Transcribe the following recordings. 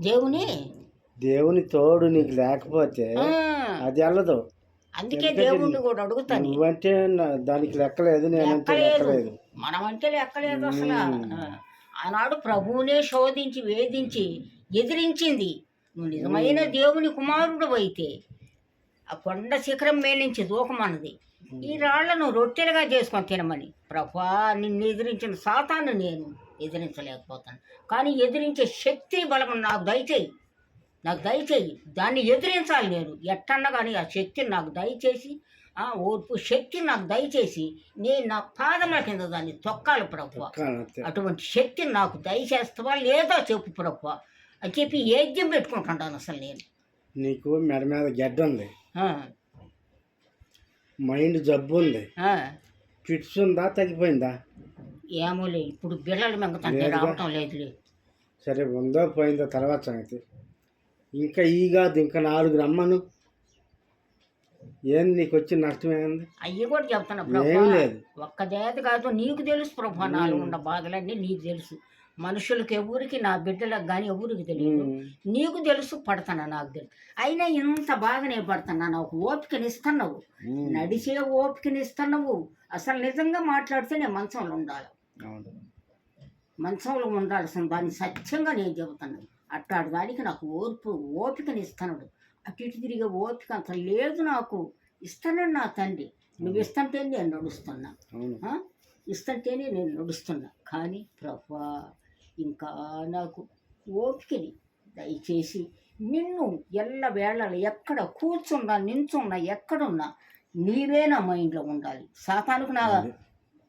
దేవుని దేవుని తోడు నీకు లేకపోతే అది వెళ్ళదు. అందుకే దేవుణ్ణి కూడా అడుగుతాను. నువ్వంటే దానికి లెక్కలేదు, నేనంటే లెక్కలేదు. మనం అంటే లెక్కలేదు అసలు. ఆనాడు ప్రభువునే శోధించి వేధించి ఎదిరించింది. నువ్వు నిజమైన దేవుని కుమారుడు అయితే ఆ కొండ శిఖరం మేలించి దూకమన్నది. ఈ రాళ్లను రొట్టెలుగా చేసుకొని తినమని. ప్రభా, నిన్ను ఎదిరించిన సాతాను నేను ఎదిరించలేకపోతాను, కానీ ఎదిరించే శక్తి బలం నాకు దయచేయి, నాకు దయచేయి. దాన్ని ఎదిరించాలి నేను ఎట్టన్నా కానీ. ఆ శక్తిని నాకు దయచేసి, ఆ ఓర్పు శక్తిని నాకు దయచేసి నేను నా పాదముల కింద దాన్ని తొక్కాలి ప్రభువా. అటువంటి శక్తిని నాకు దయచేస్తావా లేదా చెప్పు ప్రభువా అని చెప్పి యజ్ఞం పెట్టుకుంటాను. అసలు నేను నీకు మెడ మీద గడ్డ ఉంది, మైండ్ జబ్బు ఉంది, ఫిట్స్ ఉందా, తగ్గిపోయిందా? ఏమో లేదు, ఇప్పుడు బిళ్ళలు మెంగుతుంటే రావటం లేదు. సరే, ఉందో పోయిందో తర్వాత సంగతి. ఇంకా ఈ కాదు, ఇంకా 4 రమ్మను. ఏంది నీకు వచ్చిన నష్టం ఏంది? అయ్యి కూడా చెప్తున్నా ప్రభా. ఒక్కదేది కాదు, నీకు తెలుసు ప్రభా. నాలో ఉన్న బాధలన్నీ నీకు తెలుసు. మనుషులకు ఎవరికి, నా బిడ్డలకు కానీ ఎవరికి తెలియదు. నీకు తెలుసు, పడతానా నాకు తెలుసు. అయినా ఇంత బాధనే పడుతున్నా. నాకు ఓపికనిస్తున్నావు, నడిచే ఓపికనిస్తున్నావు. అసలు నిజంగా మాట్లాడితే నేను మంచంలో ఉండాలి, మంచంలో ఉండాల్సిన దాన్ని సత్యంగా నేను చెబుతున్నాను. అట్టాడు దానికి నాకు ఓపికనిస్తున్నాడు. అటు ఇటు తిరిగే ఓపిక అంత లేదు నాకు. ఇస్తానని నా తండ్రి, నువ్వు ఇస్తుంటేనే నేను నడుస్తున్నా, ఇస్తుంటేనే నేను నడుస్తున్నా. కానీ ప్రభా, ఇంకా నాకు ఓపికని దయచేసి నిన్ను ఎల్ల వేళలు ఎక్కడ కూర్చున్నా, నించున్నా, ఎక్కడున్నా నీవే నా మైండ్లో ఉండాలి. సాతానుకు నా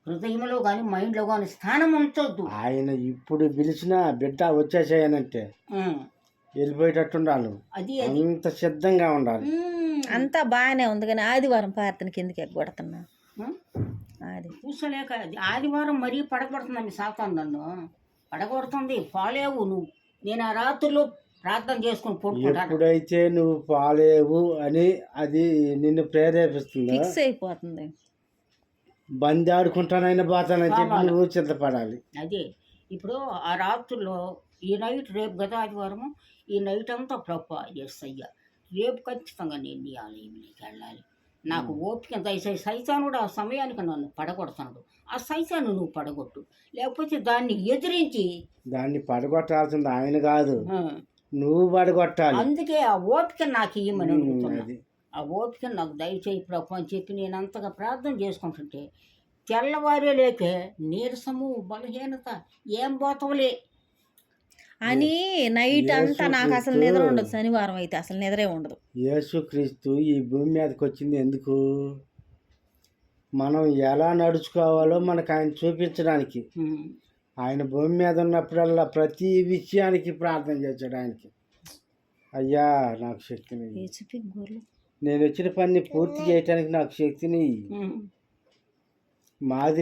హృదయంలో కానీ మైండ్లో కానీ స్థానం ఉంచొద్దు. ఆయన ఇప్పుడు పిలిచిన బిడ్డ వచ్చేసాయనంటే వెళ్ళిపోయేటట్టు ఉండాలి. అది అంత సిద్ధంగా ఉండాలి. అంతా బాగానే ఉంది, కానీ ఆదివారం ప్రార్థన కిందకి ఎగ్గొడుతున్నా. అది కూర్చోలేక ఆదివారం మరీ పడగొడుతుందండి సాతాను, నన్ను పడగొడుతుంది. పాలేవు నువ్వు, నేను ఆ రాత్రుల్లో ప్రార్థన చేసుకుని పడుకుంటాను. ఎప్పుడైతే నువ్వు పాలేవు అని అది నిన్ను ప్రేరేపిస్తుంది, ఫిక్స్ అయిపోతుంది. బంది ఆడుకుంటానైనా పోతానని చెప్పి నువ్వు చింతపడాలి. అదే ఇప్పుడు ఆ రాత్రుల్లో ఈ నైట్, రేపు గత ఆదివారము, ఈ నైట్ అంతా ప్రభా ఎస్ అయ్యా, రేపు ఖచ్చితంగా నేను నీ ఆలయంలోకి వెళ్ళాలి. నాకు ఓపిక దయచేసి. సైతాను కూడా ఆ సమయానికి నన్ను పడగొడుతున్నాడు. ఆ సైతాను నువ్వు పడగొట్టు, లేకపోతే దాన్ని ఎదిరించి. దాన్ని పడగొట్టాల్సింది ఆయన కాదు, నువ్వు పడగొట్టాలి. అందుకే ఆ ఓపిక నాకు ఇవ్వమని అడుగుతున్నాను. ఆ ఓపిక నాకు దయచేయి ప్రభు అని చెప్పి నేను అంతగా ప్రార్థన చేసుకుంటుంటే తెల్లవారే లేకే నీరసము, బలహీనత, ఏం పోతవలే అని నైట్ అంతా నాకు అసలు నిద్ర ఉండదు. శనివారం అయితే అసలు నిద్రే ఉండదు. యేసుక్రీస్తు ఈ భూమి మీదకి వచ్చింది ఎందుకు? మనం ఎలా నడుచుకోవాలో మనకు ఆయన చూపించడానికి. ఆయన భూమి మీద ఉన్నప్పుడల్లా ప్రతి విషయానికి ప్రార్థన చేశాడు ఆయనకి. అయ్యా, నాకు శక్తిని, నేను వచ్చిన పని పూర్తి చేయటానికి నాకు శక్తిని మాది